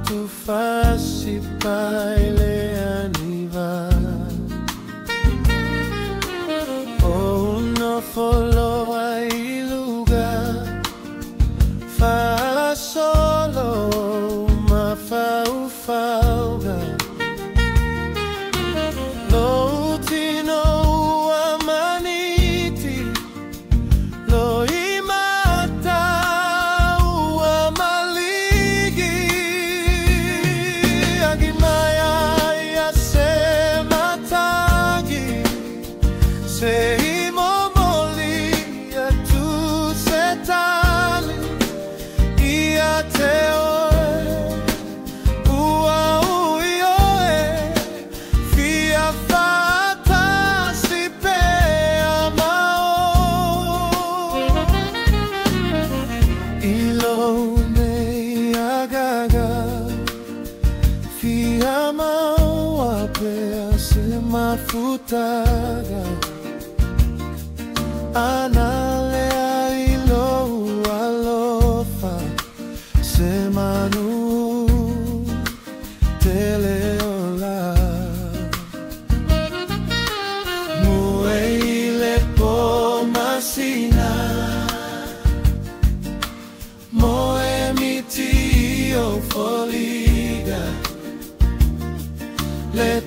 tu face paile aniva. Oh, no follow ai lugar, fa solo ma fa ufalga. Lo tino amaniti, lo imata uamaligi. Agimaya ya se matagi, se imomoli ya tu setali ia teo. Mafutaga anale ailo alofa semanu teleola mueile pomasina moemitio foliga. Let